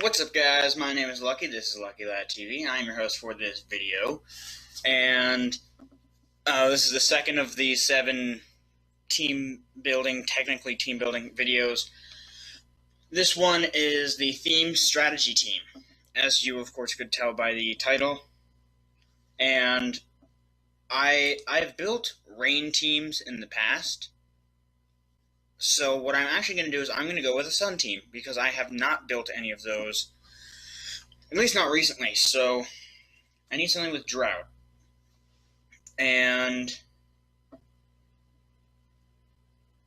What's up, guys? My name is Lucky. This is Lucky Lad TV. I'm your host for this video, and this is the second of the 7 technically team building videos. This one is the theme strategy team, as you of course could tell by the title. And I've built rain teams in the past. So what I'm actually going to do is I'm going to go with a sun team, because I have not built any of those, at least not recently. So I need something with drought. And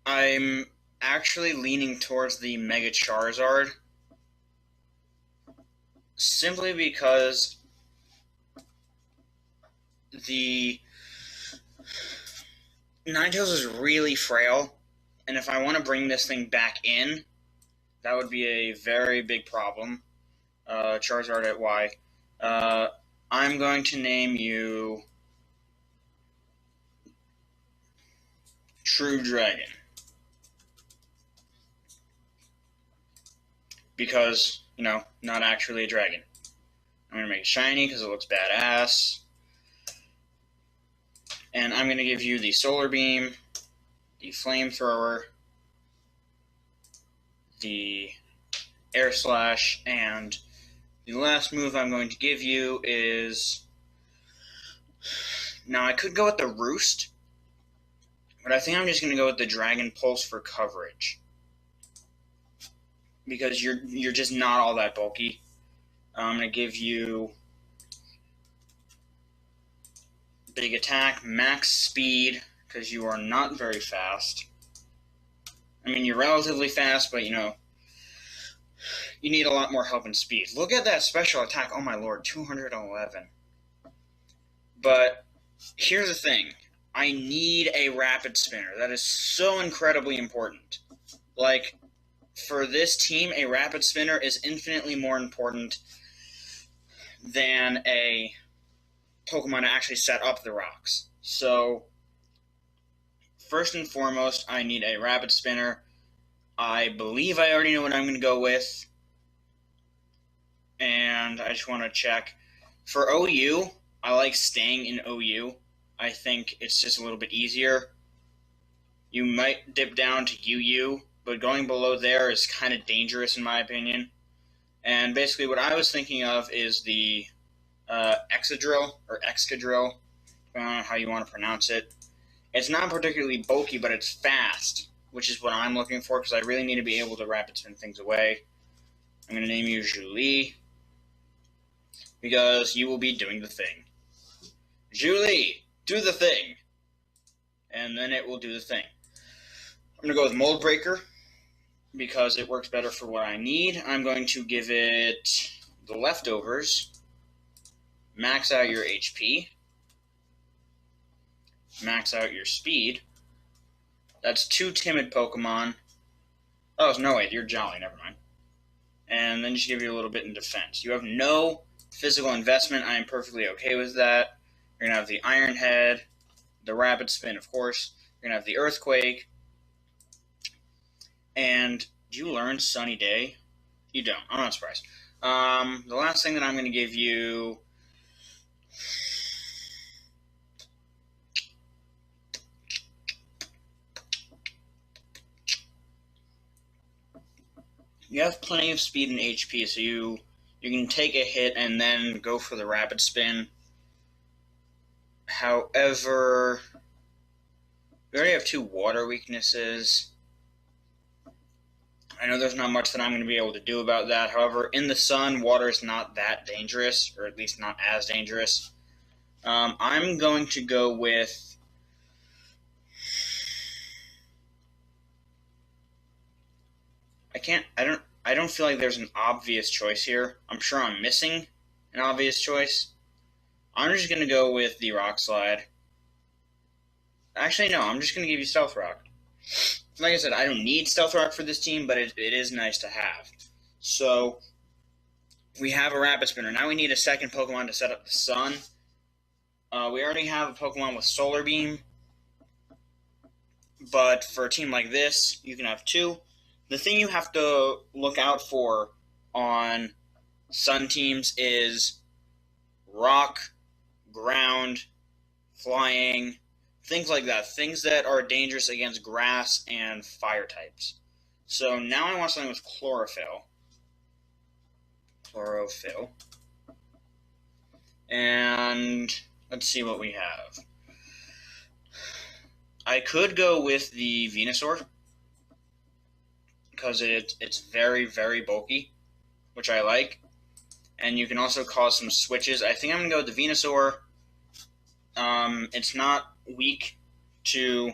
I'm actually leaning towards the Mega Charizard, simply because the Ninetales is really frail, and if I want to bring this thing back in, that would be a very big problem. Charizard at Y. I'm going to name you True Dragon, because, not actually a dragon. I'm going to make it shiny because it looks badass. And I'm going to give you the Solar Beam, the Flamethrower, the Air Slash, and the last move I'm going to give you is... Now, I could go with the Roost, but I think I'm just going to go with the Dragon Pulse for coverage, because you're just not all that bulky. I'm going to give you big attack, max speed, because you are not very fast. I mean, you're relatively fast, but, you need a lot more help and speed. Look at that special attack. Oh, my lord, 211. But here's the thing. I need a rapid spinner. That is so incredibly important. Like, for this team, a rapid spinner is infinitely more important than a Pokemon to actually set up the rocks. So, first and foremost, I need a rapid spinner. I believe I already know what I'm going to go with, and I just want to check. For OU, I like staying in OU. I think it's just a little bit easier. You might dip down to UU, but going below there is kind of dangerous in my opinion. And basically what I was thinking of is the Excadrill, or Excadrill, depending on how you want to pronounce it. It's not particularly bulky, but it's fast, which is what I'm looking for, because I really need to be able to rapid spin things away. I'm going to name you Julie, because you will be doing the thing. Julie, do the thing! And then it will do the thing. I'm going to go with Mold Breaker, because it works better for what I need. I'm going to give it the Leftovers. Max out your HP. Max out your speed. That's 2 timid Pokemon. Oh, no, wait, you're Jolly, never mind. And then just give you a little bit in defense. You have no physical investment. I am perfectly okay with that. You're going to have the Iron Head, the Rapid Spin, of course. You're going to have the Earthquake. And do you learn Sunny Day? You don't. I'm not surprised. The last thing that I'm going to give you... You have plenty of speed and HP, so you can take a hit and then go for the Rapid Spin. However, we already have 2 water weaknesses. I know there's not much that I'm going to be able to do about that. However, in the sun, water is not that dangerous, or at least not as dangerous. I'm going to go with... I don't feel like there's an obvious choice here. I'm sure I'm missing an obvious choice. I'm just going to go with the Rock Slide. Actually, no, I'm just going to give you Stealth Rock. Like I said, I don't need Stealth Rock for this team, but it is nice to have. So, we have a Rapid Spinner. Now we need a second Pokemon to set up the Sun. We already have a Pokemon with Solar Beam. But for a team like this, you can have 2. The thing you have to look out for on Sun teams is rock, ground, flying, things like that. Things that are dangerous against grass and fire types. So now I want something with chlorophyll. Chlorophyll. And let's see what we have. I could go with the Venusaur because it's very, very bulky, which I like. And you can also cause some switches. I think I'm going to go with the Venusaur. It's not weak to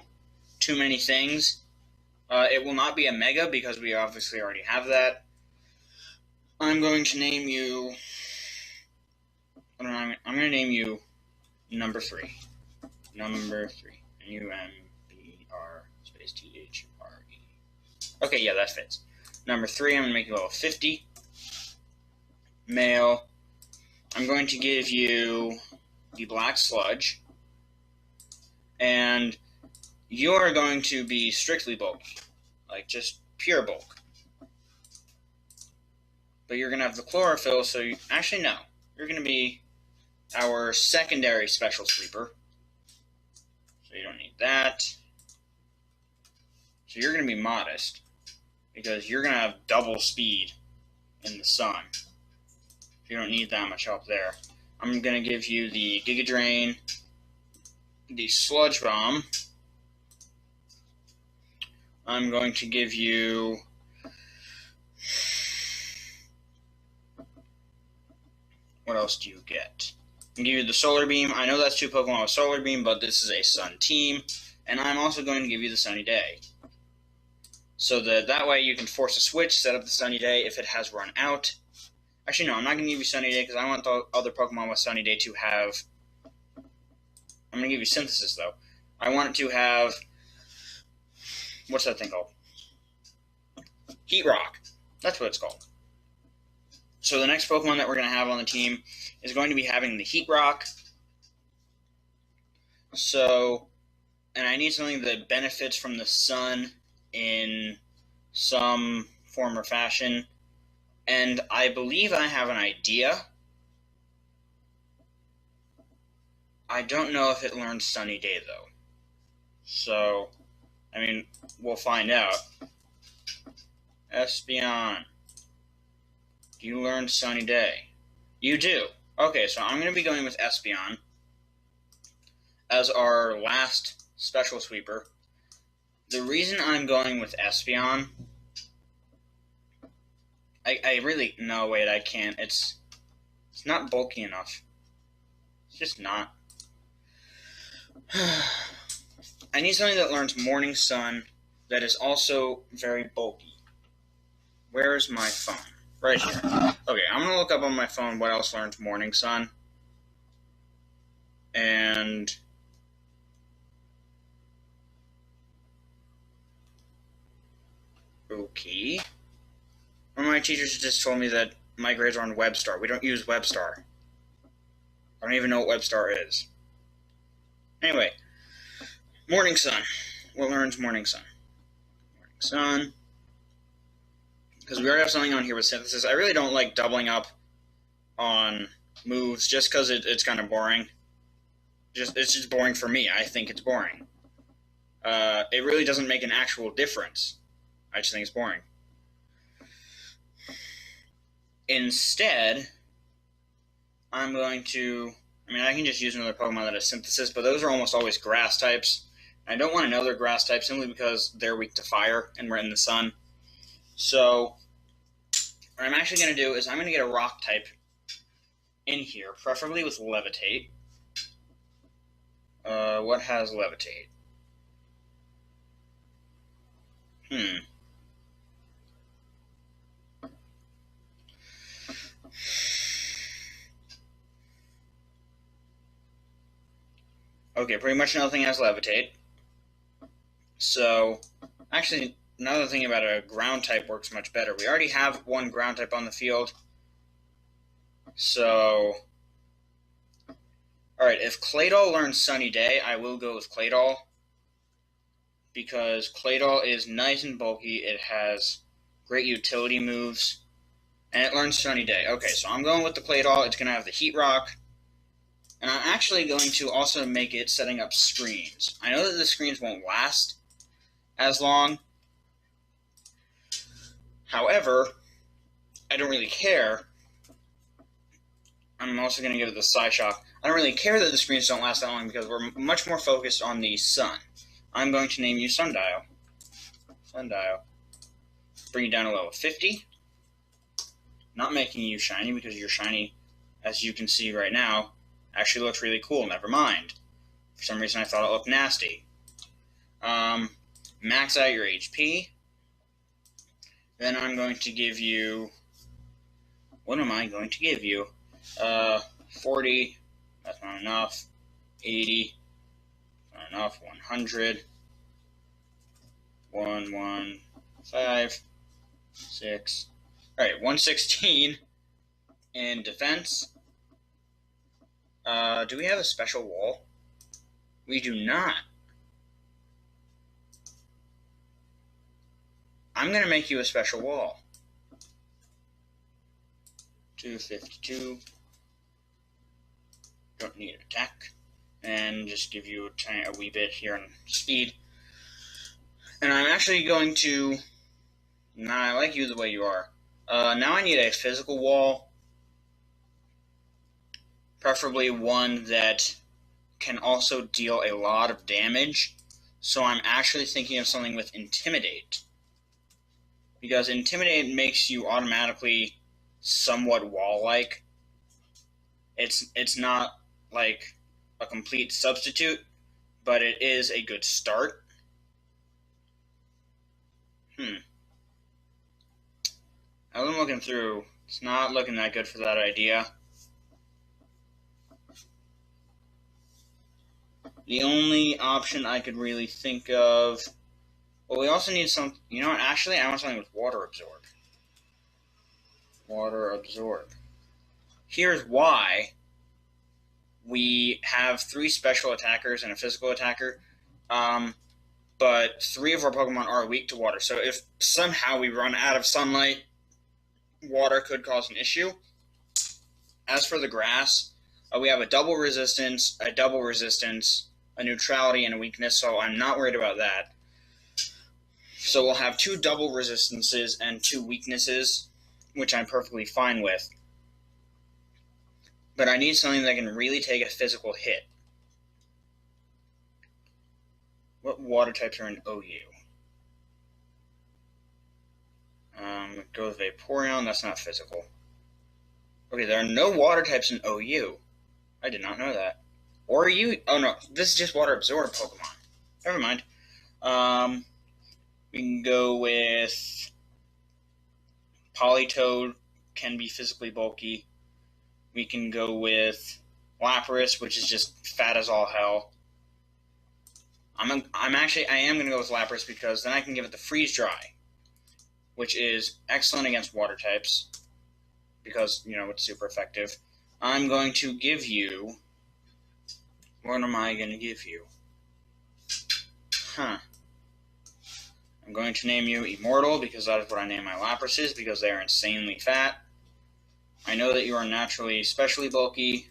too many things. It will not be a Mega because we obviously already have that. I'm going to name you... I'm going to name you number 3. Number 3. UMBR space THRE. Okay, yeah, that fits. Number 3, I'm going to make you level 50. Male. I'm going to give you the Black Sludge. And you're going to be strictly bulky. Like, just pure bulk. But you're going to have the Chlorophyll, so you... Actually, no. You're going to be our secondary Special Sweeper. So you don't need that. So you're going to be modest. Because you're going to have double speed in the sun. You don't need that much help there. I'm going to give you the Giga Drain, the Sludge Bomb. I'm going to give you... What else do you get? I'm going to give you the Solar Beam. I know that's 2 Pokemon with Solar Beam, but this is a Sun team. And I'm also going to give you the Sunny Day. So that way you can force a switch, set up the Sunny Day if it has run out. Actually, no, I'm not going to give you Sunny Day because I want the other Pokemon with Sunny Day to have... I'm going to give you Synthesis, though. I want it to have... What's that thing called? Heat Rock. That's what it's called. So the next Pokemon that we're going to have on the team is going to be having the Heat Rock. So, and I need something that benefits from the sun in some form or fashion. And I believe I have an idea. I don't know if it learns Sunny Day, though. So, I mean, we'll find out. Espeon. Do you learn Sunny Day? You do. Okay, so I'm going to be going with Espeon as our last Special Sweeper. The reason I'm going with Espeon... I really... No, wait, I can't. It's not bulky enough. It's just not. I need something that learns Morning Sun that is also very bulky. Where is my phone? Right here. Okay, I'm going to look up on my phone what else learns Morning Sun. And... Okay. One of my teachers just told me that my grades are on WebStar. We don't use WebStar. I don't even know what WebStar is. Anyway. Morning Sun. What learns Morning Sun? Morning Sun. Because we already have something on here with Synthesis. I really don't like doubling up on moves just because it's kind of boring. It's just boring for me. I think it's boring. It really doesn't make an actual difference. I just think it's boring. Instead, I'm going to... I mean, I can just use another Pokemon that has Synthesis, but those are almost always grass types. I don't want another grass type simply because they're weak to fire and we're in the sun. So, what I'm actually going to do is I'm going to get a rock type in here, preferably with Levitate. What has Levitate? Okay, pretty much nothing has Levitate. So, actually, another thing about a ground type works much better. We already have one ground type on the field. So, alright, if Claydol learns Sunny Day, I will go with Claydol. Because Claydol is nice and bulky. It has great utility moves. And it learns Sunny Day. Okay, so I'm going with the Clay Doll. It's going to have the Heat Rock. And I'm actually going to also make it setting up screens. I know that the screens won't last as long. However, I don't really care. I'm also going to give it the Psyshock. I don't really care that the screens don't last that long because we're much more focused on the sun. I'm going to name you Sundial. Sundial. Bring you down to level 50. Not making you shiny because your shiny, as you can see right now, actually looks really cool. Never mind. For some reason I thought it looked nasty. Max out your HP. Then I'm going to give you... What am I going to give you? 40. That's not enough. 80. Not enough. 100. 1, 5, 6. Alright, 116 in defense. Do we have a special wall? We do not. I'm going to make you a special wall. 252. Don't need attack. And just give you a wee bit here on speed. And I'm actually going to... Nah, I like you the way you are. Now I need a physical wall. Preferably one that can also deal a lot of damage. So I'm actually thinking of something with Intimidate. Because Intimidate makes you automatically somewhat wall-like. It's not like a complete substitute, but it is a good start. As I'm looking through, it's not looking that good for that idea. The only option I could really think of... Well, we also need some... You know what? Actually, I want something with Water Absorb. Water Absorb. Here's why. We have 3 special attackers and a physical attacker. But 3 of our Pokemon are weak to water. So if somehow we run out of sunlight, water could cause an issue. As for the grass, we have a double resistance, a neutrality, and a weakness, so I'm not worried about that. So we'll have 2 double resistances and 2 weaknesses, which I'm perfectly fine with. But I need something that can really take a physical hit. What water types are in OU? Go with Vaporeon, that's not physical. Okay, there are no water types in OU. I did not know that. Or you... Oh no, this is just Water Absorb Pokemon. Never mind. We can go with... Politoed, can be physically bulky. We can go with Lapras, which is just fat as all hell. I am going to go with Lapras because then I can give it the Freeze Dry, which is excellent against water types because, you know, it's super effective. I'm going to give you... What am I going to give you? I'm going to name you Immortal because that is what I name my Laprases because they are insanely fat. I know that you are naturally especially bulky,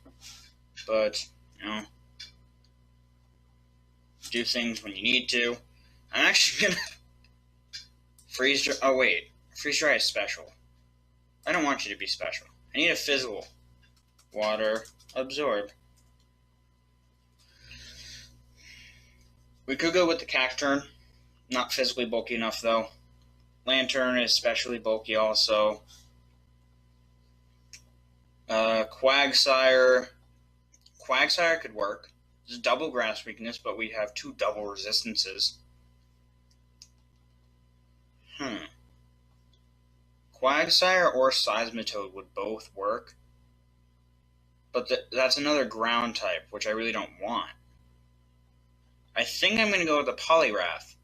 but, you know, do things when you need to. I'm actually going to freeze dry. Oh, wait. Freeze dry is special. I don't want you to be special. I need a physical. Water Absorb. We could go with the Cacturn. Not physically bulky enough, though. Lantern is especially bulky also. Quagsire. Quagsire could work. It's double grass weakness, but we have 2 double resistances. Quagsire or Seismitoad would both work. But that's another ground type, which I really don't want. I think I'm going to go with the Poliwrath.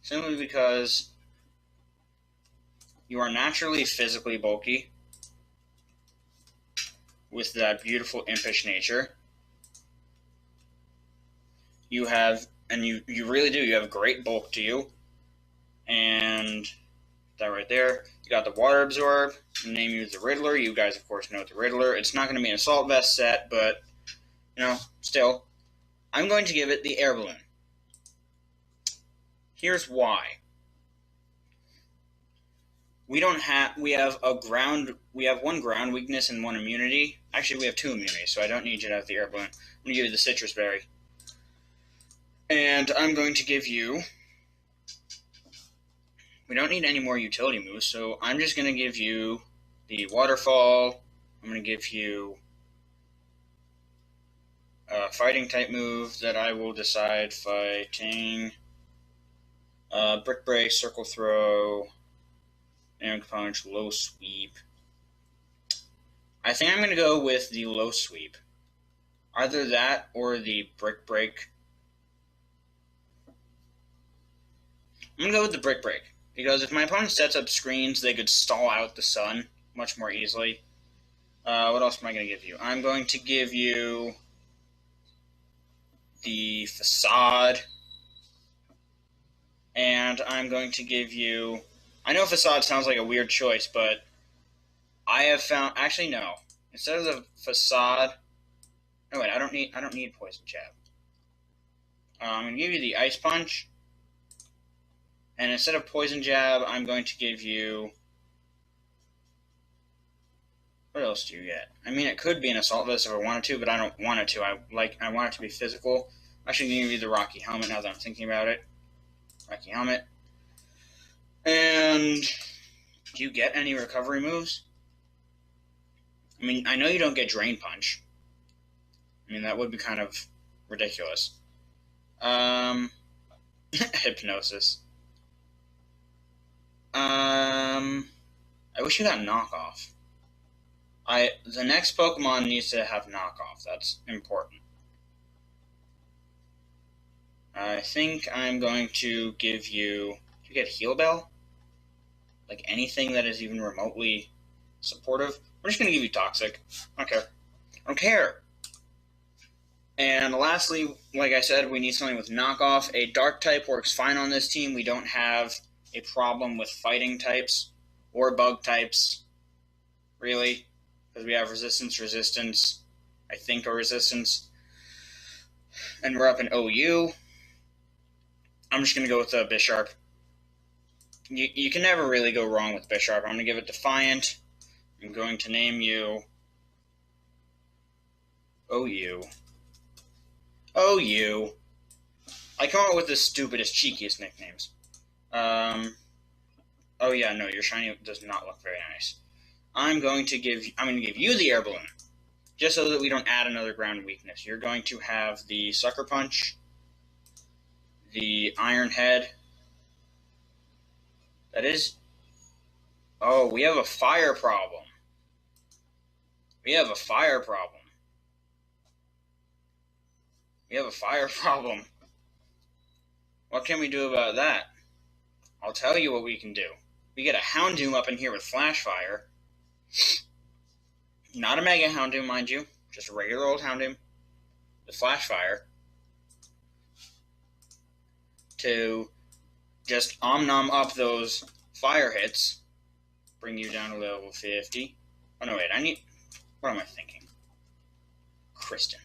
Simply because you are naturally physically bulky with that beautiful impish nature. You have, and you really do, you have great bulk to you. And That right there. You got the Water Absorb. Name you the Riddler. You guys, of course, know the Riddler. It's not going to be an Assault Vest set, but, still. I'm going to give it the Air Balloon. Here's why. We have one ground weakness and one immunity. Actually, we have 2 immunities, so I don't need you to have the Air Balloon. I'm going to give you the Citrus Berry. And I'm going to give you... We don't need any more utility moves, so I'm just going to give you the Waterfall. I'm going to give you a fighting type move that I will decide fighting. Brick Break, Circle Throw, and Punch, Low Sweep. I think I'm going to go with the Low Sweep. Either that or the Brick Break. I'm going to go with the Brick Break, because if my opponent sets up screens, they could stall out the sun much more easily. What else am I going to give you? I'm going to give you the Facade, and I'm going to give you... I know Facade sounds like a weird choice, but I have found... Actually, no. Instead of the Facade... Oh, wait, I don't need Poison Jab. I'm going to give you the Ice Punch. And instead of Poison Jab, I'm going to give you... What else do you get? I mean, it could be an Assault Vest if I wanted to, but I don't want it to. I want it to be physical. I'm actually going to give you the Rocky Helmet now that I'm thinking about it. Rocky Helmet. And do you get any recovery moves? I mean, I know you don't get Drain Punch. I mean, that would be kind of ridiculous. Hypnosis. I wish you got Knockoff. The next Pokemon needs to have Knockoff. That's important. I think I'm going to give you... Do you get Heal Bell? Like anything that is even remotely supportive? I'm just going to give you Toxic. I don't care. I don't care! And lastly, like I said, we need something with Knockoff. A Dark type works fine on this team. We don't have a problem with fighting types or bug types, really. Because we have resistance, I think a resistance. And we're up in OU. I'm just going to go with Bisharp. You can never really go wrong with Bisharp. I'm going to give it Defiant. I'm going to name you OU. OU. I come up with the stupidest, cheekiest nicknames. Oh yeah, no, your shiny does not look very nice. I'm going to give you the Air Balloon, just so that we don't add another ground weakness. You're going to have the Sucker Punch, the Iron Head. That is... Oh, we have a fire problem. We have a fire problem. We have a fire problem. What can we do about that? I'll tell you what we can do. We get a Houndoom up in here with Flash Fire. Not a Mega Houndoom, mind you. Just a regular old Houndoom with Flash Fire. To just Omnom up those fire hits. Bring you down to level 50. Oh, no, wait. What am I thinking? Kristen.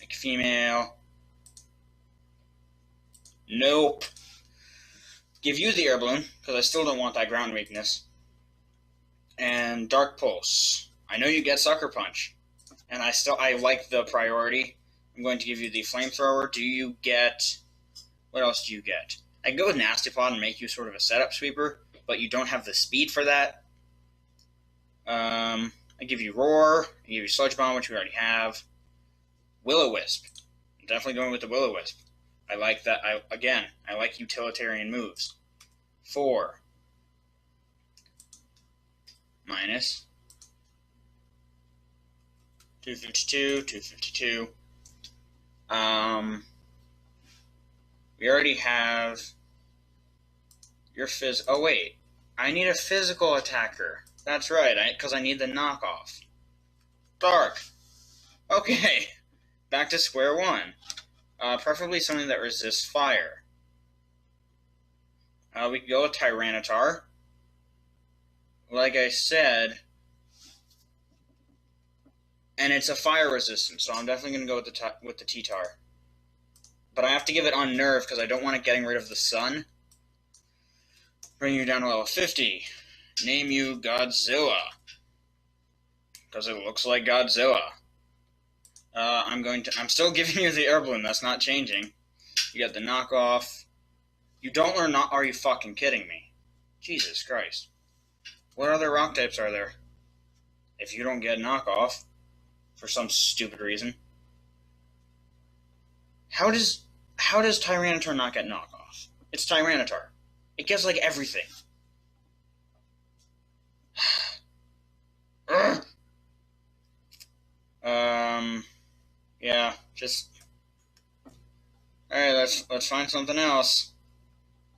Make female. Nope. Give you the Air Balloon, because I still don't want that ground weakness. And Dark Pulse. I know you get Sucker Punch. And I like the priority. I'm going to give you the Flamethrower. Do you get... What else do you get? I can go with Nasty Plot and make you sort of a setup sweeper, but you don't have the speed for that. I give you Roar. I give you Sludge Bomb, which we already have. Will-O-Wisp. I'm definitely going with the Will-O-Wisp. I like that. I like utilitarian moves. 4. Minus. 252, 252. We already have your Oh, wait. I need a physical attacker. That's right, because I need the knockoff. Dark. Okay. Back to square one. Preferably something that resists fire. We could go with Tyranitar. Like I said, and it's a fire resistant, so I'm definitely going to go with the T-Tar. But I have to give it Unnerve because I don't want it getting rid of the sun. Bring you down to level 50. Name you Godzilla. Because it looks like Godzilla. I'm still giving you the Air Balloon. That's not changing. You got the knockoff. You don't learn Are you fucking kidding me? Jesus Christ. What other rock types are there? If you don't get knockoff, for some stupid reason. How does Tyranitar not get knockoff? It's Tyranitar. It gets like everything. Yeah, just... Alright, let's find something else.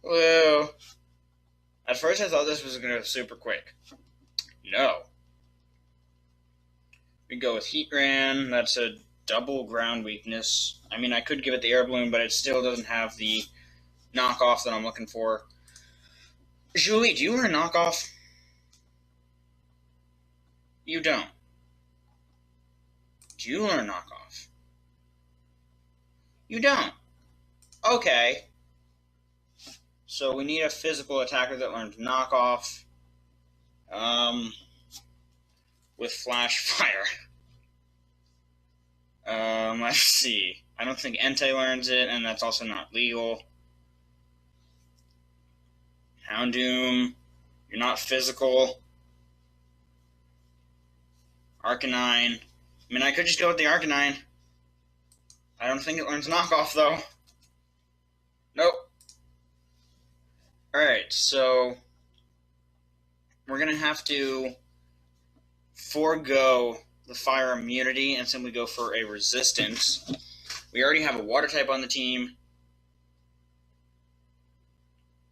Woo! At first I thought this was going to go super quick. No. We go with Heatran. That's a double ground weakness. I mean, I could give it the Air Balloon, but it still doesn't have the knockoff that I'm looking for. Julie, do you learn knockoff? You don't. Do you learn knockoff? You don't. Okay. So we need a physical attacker that learns knockoff. With Flash Fire. Let's see. I don't think Entei learns it, and that's also not legal. Houndoom. You're not physical. Arcanine. I mean, I could just go with the Arcanine. I don't think it learns knockoff, though. Nope. Alright, so we're going to have to forego the fire immunity and simply go for a resistance. We already have a water type on the team.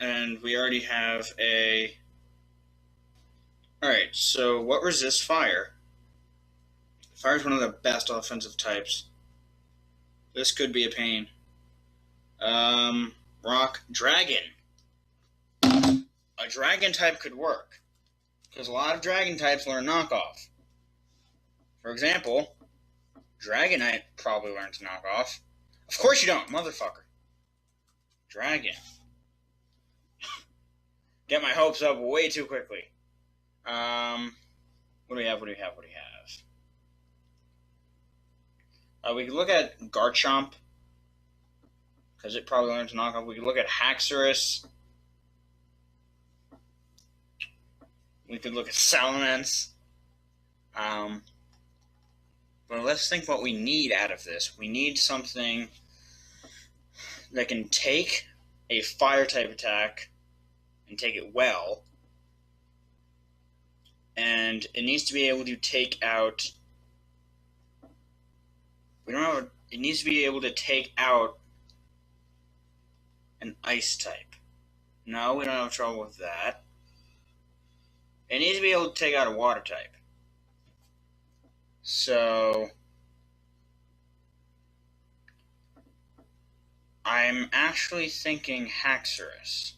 And we already have a... Alright, so what resists fire? Fire is one of the best offensive types. This could be a pain. Rock Dragon. A dragon type could work, because a lot of dragon types learn knockoff. For example, Dragonite probably learns knockoff. Of course you don't, motherfucker. Dragon. Get my hopes up way too quickly. What do we have? We could look at Garchomp, because it probably learns knockoff. We could look at Haxorus. We could look at Salamence. But let's think what we need out of this. We need something that can take a fire-type attack and take it well. And it needs to be able to take out... It needs to be able to take out an ice type. No, we don't have trouble with that. It needs to be able to take out a water type. So I'm actually thinking Haxorus.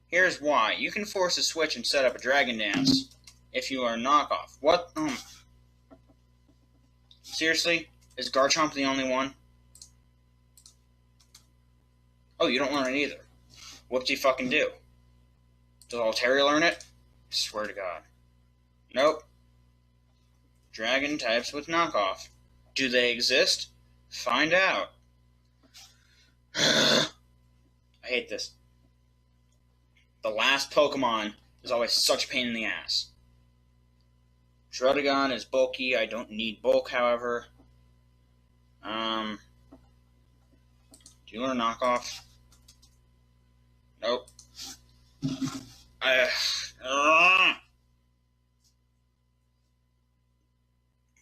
Here's why. You can force a switch and set up a Dragon Dance if you are knockoff. What? Seriously? Is Garchomp the only one? Oh, you don't learn it either. Whoop-de-fucking do. Does Altaria learn it? I swear to God. Nope. Dragon types with knockoff. Do they exist? Find out. I hate this. The last Pokemon is always such a pain in the ass. Shroudon is bulky. I don't need bulk, however. Do you learn knockoff? Nope.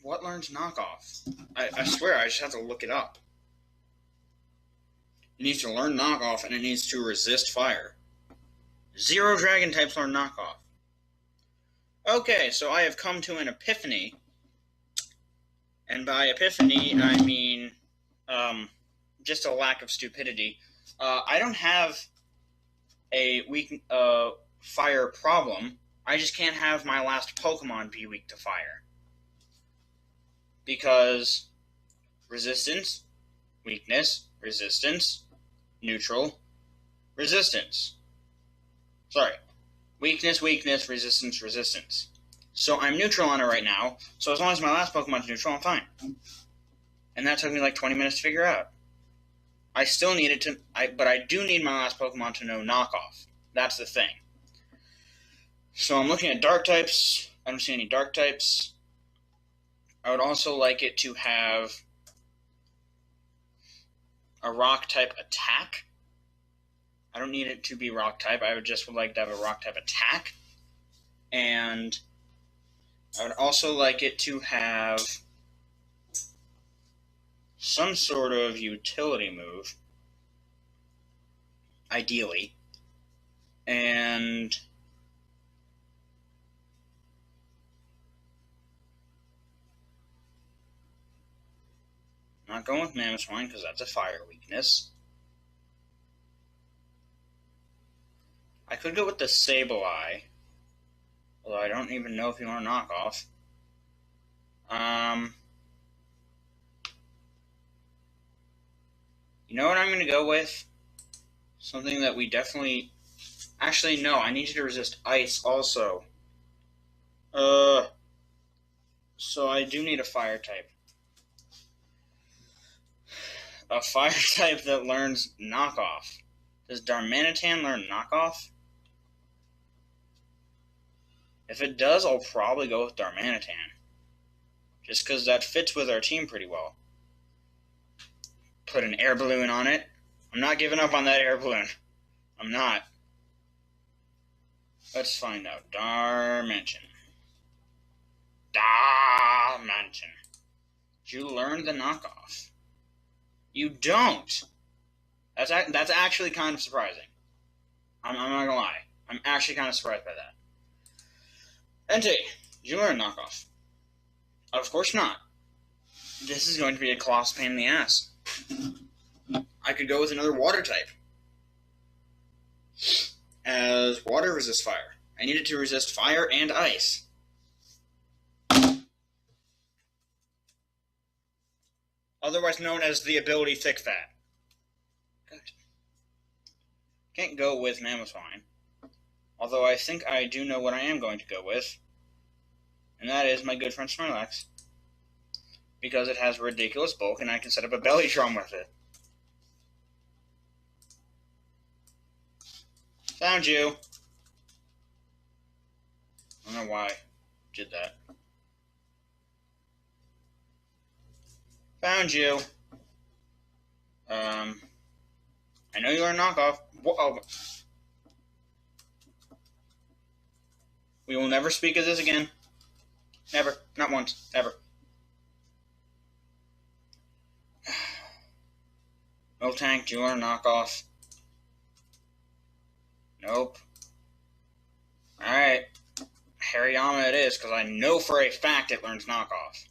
What learns knockoff? I swear, I just have to look it up. It needs to learn knockoff, and it needs to resist fire. 0 dragon types learn knockoff. Okay, so I have come to an epiphany. And by epiphany, I mean, just a lack of stupidity. I don't have a fire problem, I just can't have my last Pokemon be weak to fire. Because resistance, weakness, resistance, neutral, resistance. Sorry. Weakness, weakness, resistance, resistance. So I'm neutral on it right now, so as long as my last Pokemon's neutral, I'm fine. And that took me like 20 minutes to figure out. I still needed to, but I do need my last Pokemon to know knockoff. That's the thing. So I'm looking at dark types. I don't see any dark types. I would also like it to have a rock type attack. I don't need it to be rock type. I would like to have a rock type attack. And I would also like it to have some sort of utility move, ideally. And I'm not going with Mamoswine because that's a fire weakness. I could go with the Sableye, although I don't even know if you want to knock off. You know what I'm going to go with? Something that we definitely... Actually, no, I need you to resist ice also. So I do need a fire type. A fire type that learns knockoff. Does Darmanitan learn knockoff? If it does, I'll probably go with Darmanitan. Just because that fits with our team pretty well. Put an air balloon on it. I'm not giving up on that air balloon. I'm not. Let's find out. Darmanitan. Darmanitan. Did you learn the knockoff? You don't. That's actually kind of surprising. I'm not gonna lie. I'm actually kind of surprised by that. Entei, did you learn knockoff? Of course not. This is going to be a colossal pain in the ass. I could go with another water type. As water resists fire. I need it to resist fire and ice. Otherwise known as the ability Thick Fat. Good. Can't go with Mamoswine. Although I think I do know what I am going to go with. And that is my good friend Snorlax. Because it has ridiculous bulk and I can set up a belly drum with it. Found you. I don't know why I did that. Found you. I know you're a knockoff. Whoa. We will never speak of this again. Never. Not once. Ever. Miltank, do you want a knockoff? Nope. Alright. Hariyama it is, because I know for a fact it learns knockoff.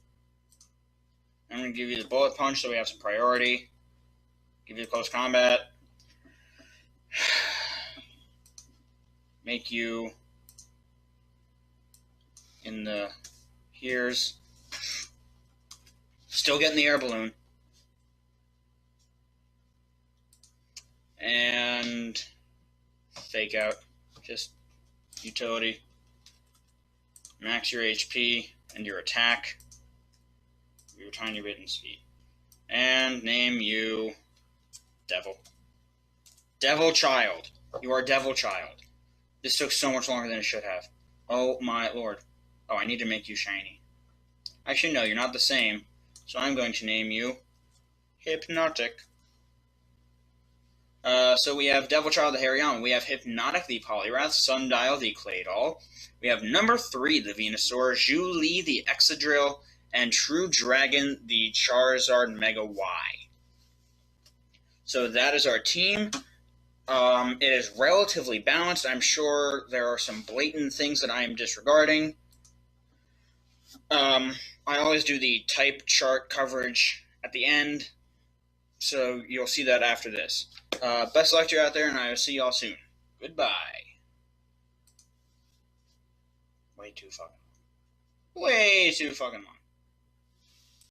I'm going to give you the bullet punch so we have some priority. Give you the close combat. Make you in the here's. Still getting the air balloon. And fake out. Just utility. Max your HP and your attack. Your tiny written speed. And name you Devil. Devil Child. You are Devil Child. This took so much longer than it should have. Oh my lord. Oh, I need to make you shiny. Actually, no, you're not the same. So I'm going to name you Hypnotic. So we have Devil Child the Hariyama. We have Hypnotic the Poliwrath. Sundial the Claydol. We have number 3 the Venusaur. Julie the Excadrill. And True Dragon the Charizard Mega Y. So that is our team. It is relatively balanced. I'm sure there are some blatant things that I am disregarding. I always do the type chart coverage at the end, so you'll see that after this. Best luck to you out there, and I will see y'all soon. Goodbye. Way too fucking long. Way too fucking long.